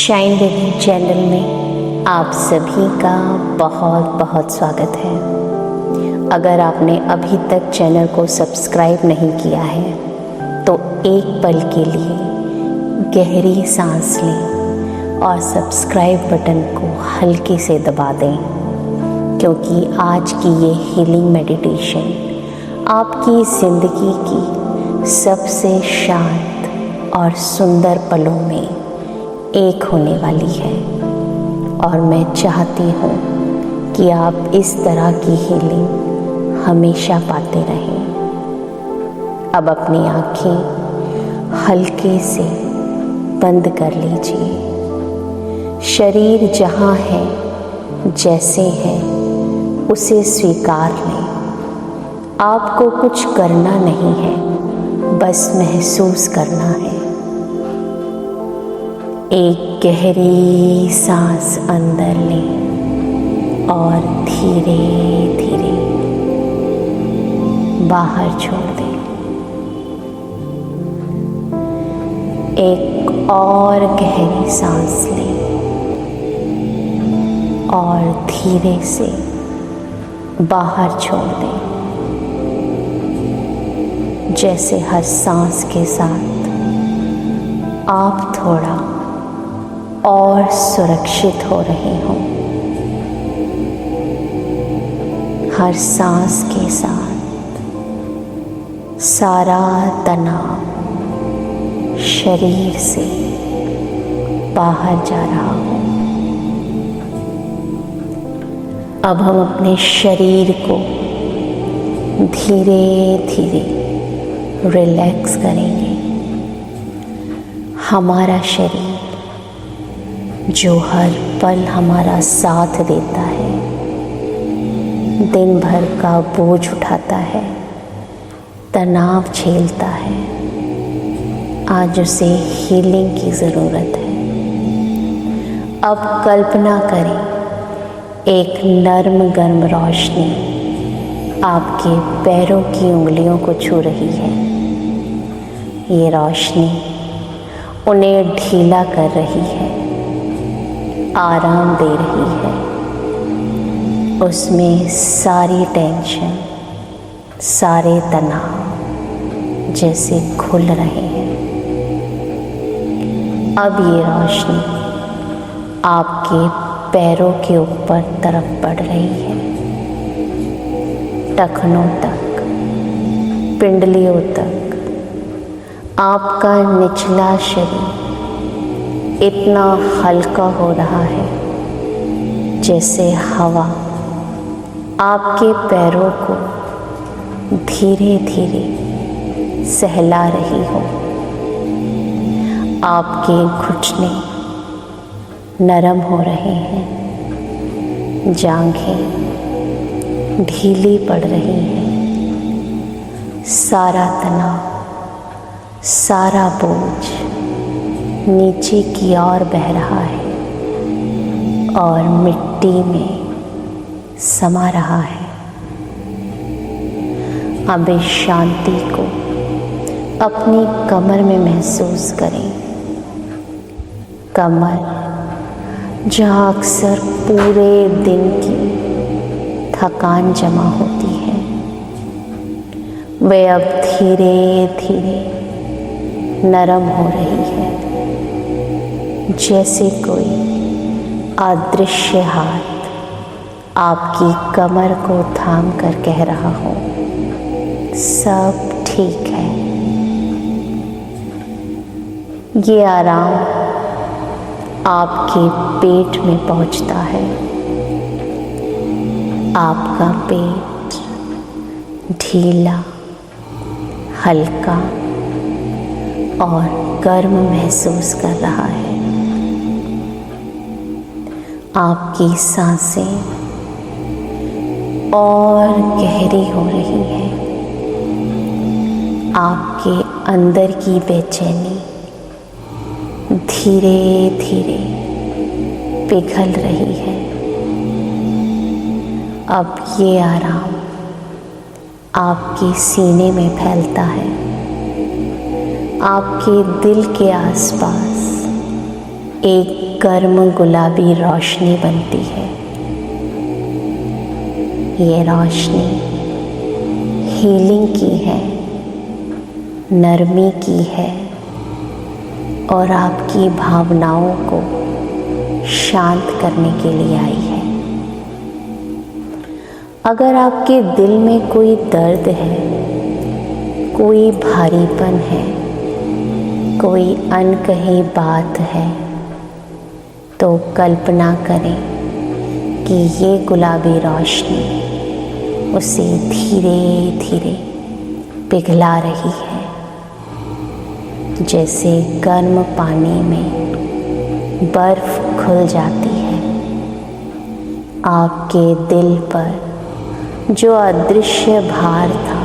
Shine with channel में आप सभी का बहुत बहुत स्वागत है। अगर आपने अभी तक चैनल को सब्सक्राइब नहीं किया है तो एक पल के लिए गहरी सांस लें और सब्सक्राइब बटन को हल्के से दबा दें, क्योंकि आज की ये हीलिंग मेडिटेशन आपकी ज़िंदगी की सबसे शांत और सुंदर पलों में एक होने वाली है। और मैं चाहती हूँ कि आप इस तरह की हीलिंग हमेशा पाते रहें। अब अपनी आँखें हल्के से बंद कर लीजिए। शरीर जहाँ है, जैसे है, उसे स्वीकार लें। आपको कुछ करना नहीं है, बस महसूस करना है। एक गहरी सांस अंदर लें और धीरे धीरे बाहर छोड़ दें। एक और गहरी सांस लें और धीरे से बाहर छोड़ दें। जैसे हर सांस के साथ आप थोड़ा और सुरक्षित हो रहे हों। हर सांस के साथ सारा तनाव शरीर से बाहर जा रहा हो। अब हम अपने शरीर को धीरे धीरे रिलैक्स करेंगे। हमारा शरीर जो हर पल हमारा साथ देता है, दिन भर का बोझ उठाता है, तनाव झेलता है, आज उसे हीलिंग की ज़रूरत है। अब कल्पना करें, एक नर्म गर्म रोशनी आपके पैरों की उंगलियों को छू रही है। ये रोशनी उन्हें ढीला कर रही है, आराम दे रही है। उसमें सारी टेंशन, सारे तनाव जैसे खुल रहे हैं। अब ये रोशनी आपके पैरों के ऊपर तरफ बढ़ रही है, टखनों तक, पिंडलियों तक। आपका निचला शरीर इतना हल्का हो रहा है जैसे हवा आपके पैरों को धीरे धीरे सहला रही हो। आपके घुटने नरम हो रहे हैं, जांघें ढीली पड़ रही हैं। सारा तनाव, सारा बोझ नीचे की ओर बह रहा है और मिट्टी में समा रहा है। अब इस शांति को अपनी कमर में महसूस करें। कमर जहाँ अक्सर पूरे दिन की थकान जमा होती है, वह अब धीरे धीरे नरम हो रही है। जैसे कोई अदृश्य हाथ आपकी कमर को थाम कर कह रहा हो, सब ठीक है। ये आराम आपके पेट में पहुंचता है। आपका पेट ढीला, हल्का और गर्म महसूस कर रहा है। आपकी सांसें और गहरी हो रही है। आपके अंदर की बेचैनी धीरे धीरे पिघल रही है। अब ये आराम आपके सीने में फैलता है। आपके दिल के आसपास एक गर्म गुलाबी रोशनी बनती है। ये रोशनी हीलिंग की है, नरमी की है और आपकी भावनाओं को शांत करने के लिए आई है। अगर आपके दिल में कोई दर्द है, कोई भारीपन है, कोई अनकही बात है, तो कल्पना करें कि ये गुलाबी रोशनी उसे धीरे धीरे पिघला रही है, जैसे गर्म पानी में बर्फ खुल जाती है। आपके दिल पर जो अदृश्य भार था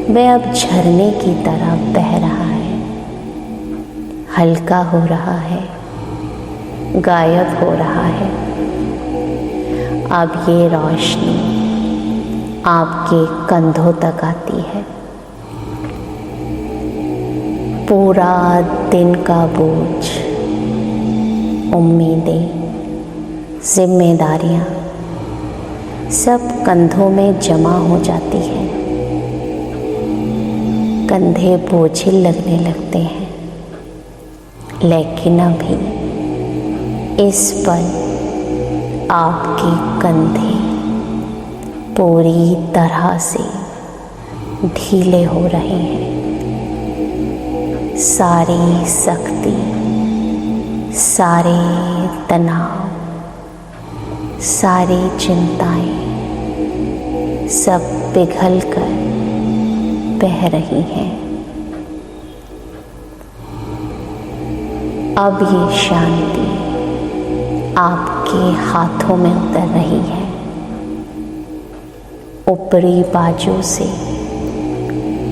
वह अब झरने की तरह बह रहा है, हल्का हो रहा है, गायब हो रहा है। अब ये रोशनी आपके कंधों तक आती है। पूरा दिन का बोझ, उम्मीदें, जिम्मेदारियां सब कंधों में जमा हो जाती हैं। कंधे बोझिल लगने लगते हैं, लेकिन अभी इस पल आपके कंधे पूरी तरह से ढीले हो रहे हैं। सारी सख्ती, सारे तनाव, सारी चिंताएं सब पिघल कर बह रही हैं। अब ये शांति आपके हाथों में उतर रही है। ऊपरी बाजू से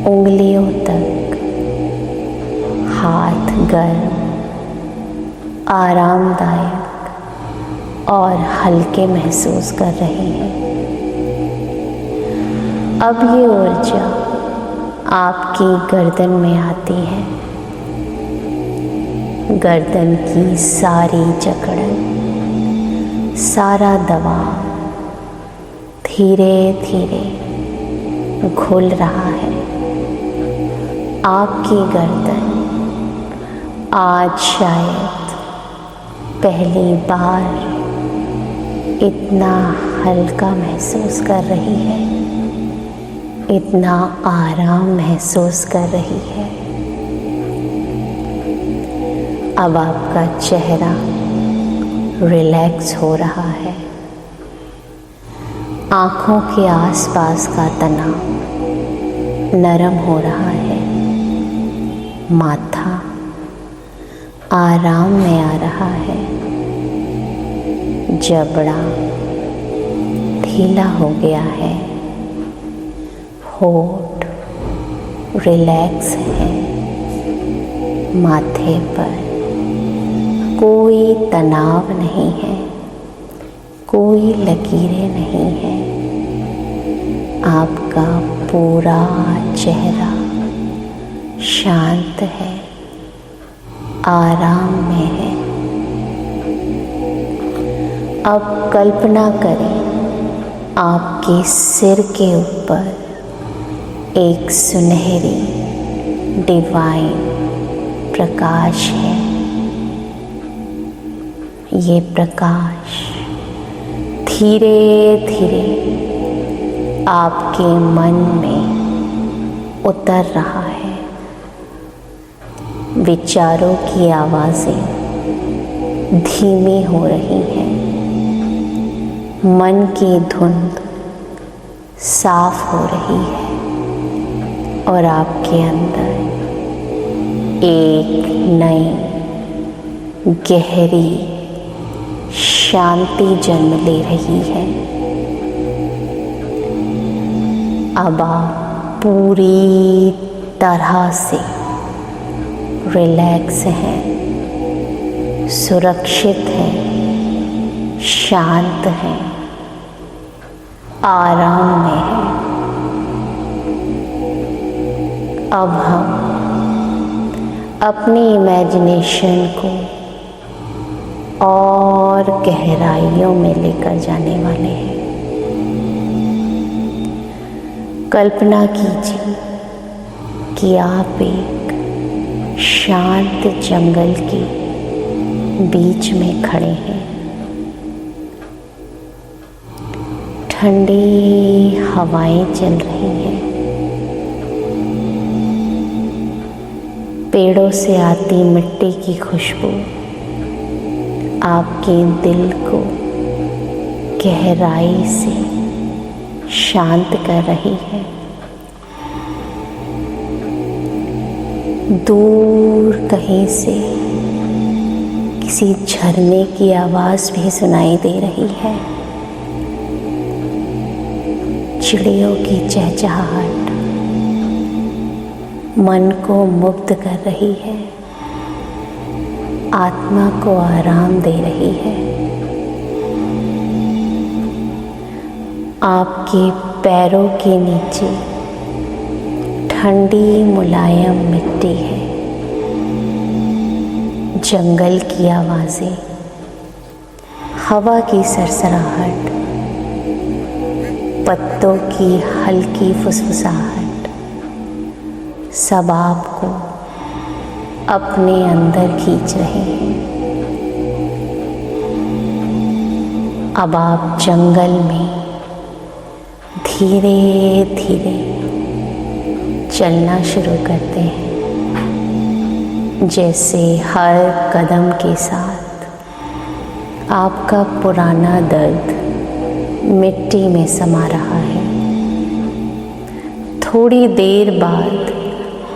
उंगलियों तक हाथ गर्म, आरामदायक और हल्के महसूस कर रहे हैं। अब ये ऊर्जा आपकी गर्दन में आती है। गर्दन की सारी जकड़न, सारा दबाव धीरे धीरे घुल रहा है। आपकी गर्दन आज शायद पहली बार इतना हल्का महसूस कर रही है, इतना आराम महसूस कर रही है। अब आपका चेहरा रिलैक्स हो रहा है। आँखों के आसपास का तनाव नरम हो रहा है। माथा आराम में आ रहा है। जबड़ा ढीला हो गया है। होठ रिलैक्स है। माथे पर कोई तनाव नहीं है, कोई लकीरें नहीं है। आपका पूरा चेहरा शांत है, आराम में है। अब कल्पना करें आपके सिर के ऊपर एक सुनहरी डिवाइन प्रकाश है। ये प्रकाश धीरे धीरे आपके मन में उतर रहा है। विचारों की आवाज़ें धीमी हो रही हैं। मन की धुंध साफ हो रही है और आपके अंदर एक नई गहरी शांति जन्म ले रही है। अब आप पूरी तरह से रिलैक्स हैं, सुरक्षित हैं, शांत हैं, आराम में हैं। अब हम अपनी इमेजिनेशन को और गहराइयों में लेकर जाने वाले हैं। कल्पना कीजिए कि आप एक शांत जंगल के बीच में खड़े हैं। ठंडी हवाएं चल रही हैं। पेड़ों से आती मिट्टी की खुशबू आपके दिल को गहराई से शांत कर रही है। दूर कहीं से किसी झरने की आवाज़ भी सुनाई दे रही है। चिड़ियों की चहचहाहट मन को मुग्ध कर रही है, आत्मा को आराम दे रही है। आपके पैरों के नीचे ठंडी मुलायम मिट्टी है। जंगल की आवाज़ें, हवा की सरसराहट, पत्तों की हल्की फुसफुसाहट सब आपको अपने अंदर खींच रहे हैं। अब आप जंगल में धीरे धीरे चलना शुरू करते हैं। जैसे हर कदम के साथ आपका पुराना दर्द मिट्टी में समा रहा है। थोड़ी देर बाद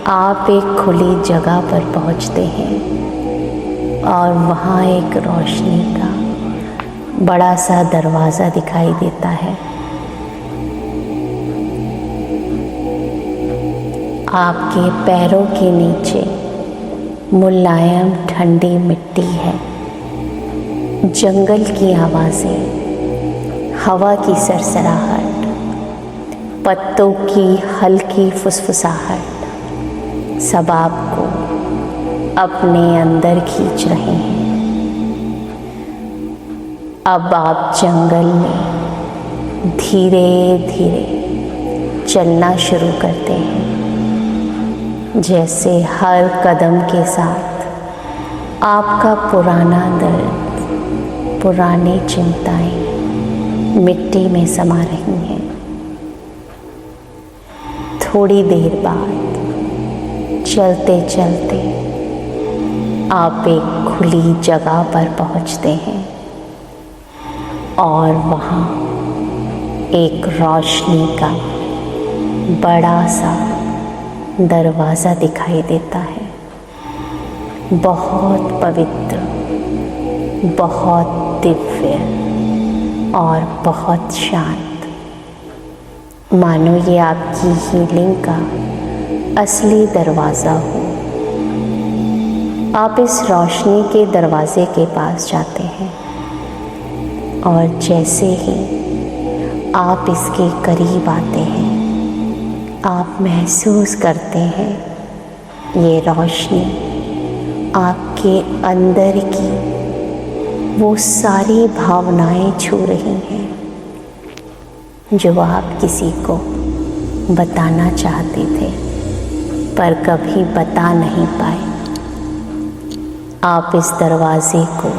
आप एक खुली जगह पर पहुंचते हैं और वहाँ एक रोशनी का बड़ा सा दरवाज़ा दिखाई देता है। आपके पैरों के नीचे मुलायम ठंडी मिट्टी है। जंगल की आवाज़ें, हवा की सरसराहट, पत्तों की हल्की फुसफुसाहट सब आपको अपने अंदर खींच रहे हैं। अब आप जंगल में धीरे धीरे चलना शुरू करते हैं। जैसे हर कदम के साथ आपका पुराना दर्द, पुरानी चिंताएं मिट्टी में समा रही हैं। थोड़ी देर बाद चलते चलते आप एक खुली जगह पर पहुंचते हैं और वहाँ एक रोशनी का बड़ा सा दरवाज़ा दिखाई देता है। बहुत पवित्र, बहुत दिव्य और बहुत शांत, मानो ये आपकी हीलिंग का असली दरवाज़ा हो। आप इस रोशनी के दरवाजे के पास जाते हैं और जैसे ही आप इसके करीब आते हैं आप महसूस करते हैं ये रोशनी आपके अंदर की वो सारी भावनाएं छू रही हैं जो आप किसी को बताना चाहते थे पर कभी बता नहीं पाए। आप इस दरवाजे को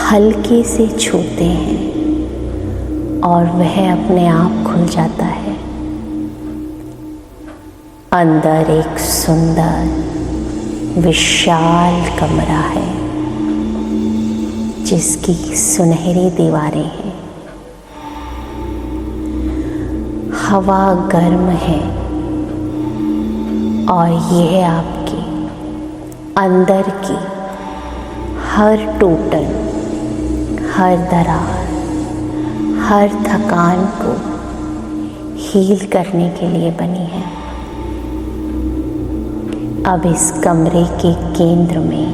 हल्के से छूते हैं और वह अपने आप खुल जाता है। अंदर एक सुंदर विशाल कमरा है जिसकी सुनहरी दीवारें हैं। हवा गर्म है और यह आपके अंदर की हर टूटन, हर दरार, हर थकान को हील करने के लिए बनी है। अब इस कमरे के केंद्र में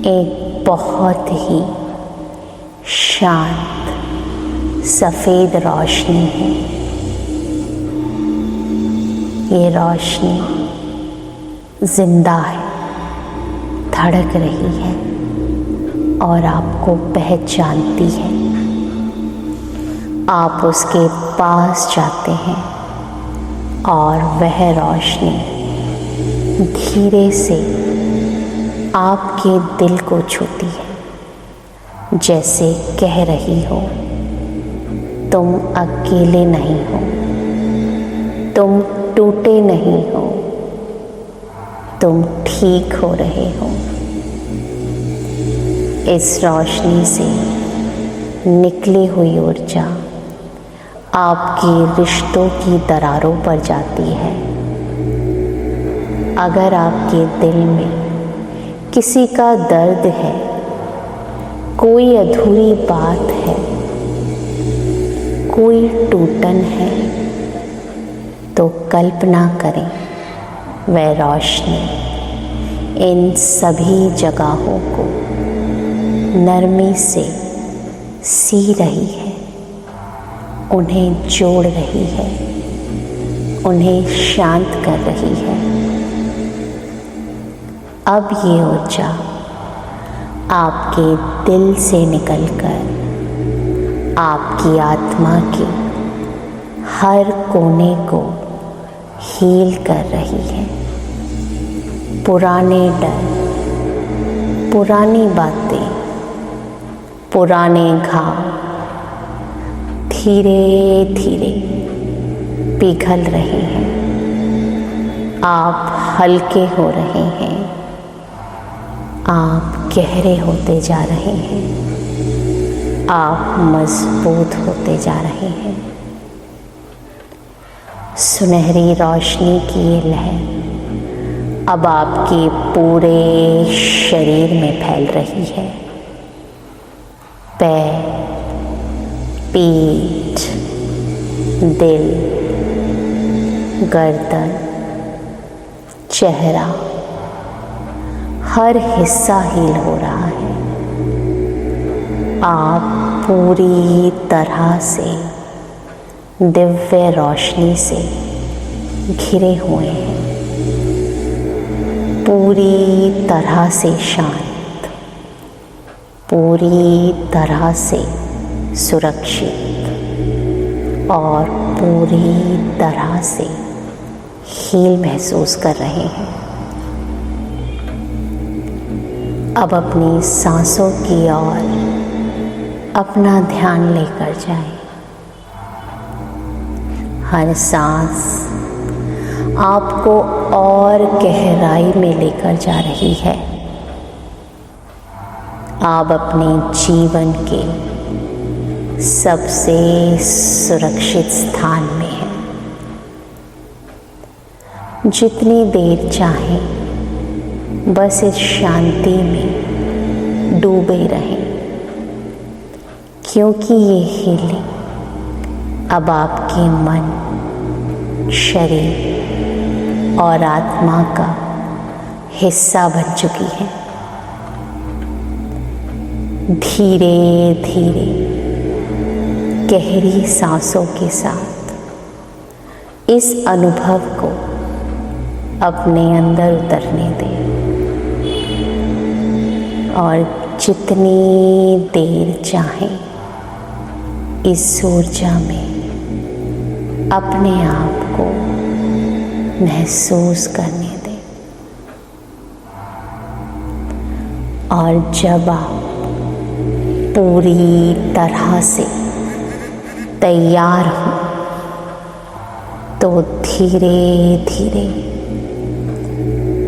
एक बहुत ही शांत सफ़ेद रोशनी है। ये रोशनी जिंदा है, धड़क रही है और आपको पहचानती है। आप उसके पास जाते हैं और वह रोशनी धीरे से आपके दिल को छूती है, जैसे कह रही हो तुम अकेले नहीं हो, तुम टूटे नहीं हो, तुम ठीक हो रहे हो। इस रोशनी से निकली हुई ऊर्जा आपके रिश्तों की दरारों पर जाती है। अगर आपके दिल में किसी का दर्द है, कोई अधूरी बात है, कोई टूटन है, तो कल्पना करें वह रोशनी इन सभी जगहों को नरमी से सी रही है, उन्हें जोड़ रही है, उन्हें शांत कर रही है। अब ये ऊर्जा आपके दिल से निकलकर आपकी आत्मा के हर कोने को हील कर रही है। पुराने डर, पुरानी बातें, पुराने घाव धीरे धीरे पिघल रहे हैं। आप हल्के हो रहे हैं, आप गहरे होते जा रहे हैं, आप मजबूत होते जा रहे हैं। सुनहरी रोशनी की ये लहर अब आपके पूरे शरीर में फैल रही है। पैर, पीठ, दिल, गर्दन, चेहरा, हर हिस्सा हील हो रहा है। आप पूरी तरह से दिव्य रोशनी से घिरे हुए हैं, पूरी तरह से शांत, पूरी तरह से सुरक्षित और पूरी तरह से हील महसूस कर रहे हैं। अब अपनी सांसों की ओर अपना ध्यान लेकर जाएं। हर सांस आपको और गहराई में लेकर जा रही है। आप अपने जीवन के सबसे सुरक्षित स्थान में हैं। जितनी देर चाहें बस इस शांति में डूबे रहें, क्योंकि ये हीलिंग अब आपके मन, शरीर और आत्मा का हिस्सा बन चुकी है। धीरे धीरे गहरी सांसों के साथ इस अनुभव को अपने अंदर उतरने दें और जितनी देर चाहें इस ऊर्जा में अपने आप को महसूस करने दें। और जब आप पूरी तरह से तैयार हो तो धीरे धीरे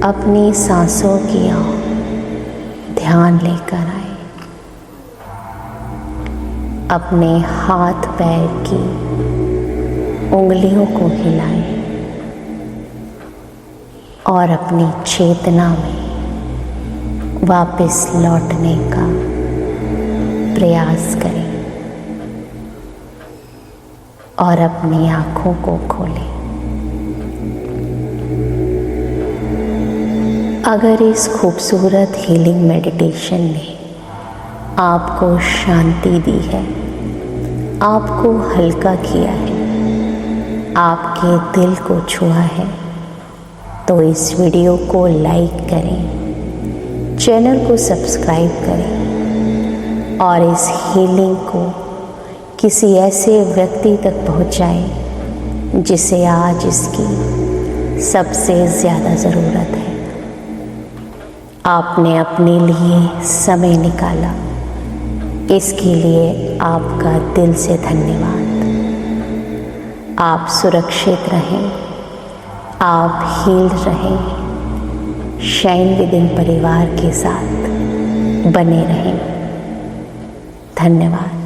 अपनी सांसों की ओर ध्यान लेकर आए। अपने हाथ पैर की उंगलियों को हिलाएं और अपनी चेतना में वापस लौटने का प्रयास करें और अपनी आँखों को खोलें। अगर इस खूबसूरत हीलिंग मेडिटेशन ने आपको शांति दी है, आपको हल्का किया है, आपके दिल को छुआ है, तो इस वीडियो को लाइक करें, चैनल को सब्सक्राइब करें और इस हीलिंग को किसी ऐसे व्यक्ति तक पहुंचाएं जिसे आज इसकी सबसे ज़्यादा ज़रूरत है। आपने अपने लिए समय निकाला, इसके लिए आपका दिल से धन्यवाद। आप सुरक्षित रहें, आप हील रहें, शाइन विदिन परिवार के साथ बने रहें। धन्यवाद।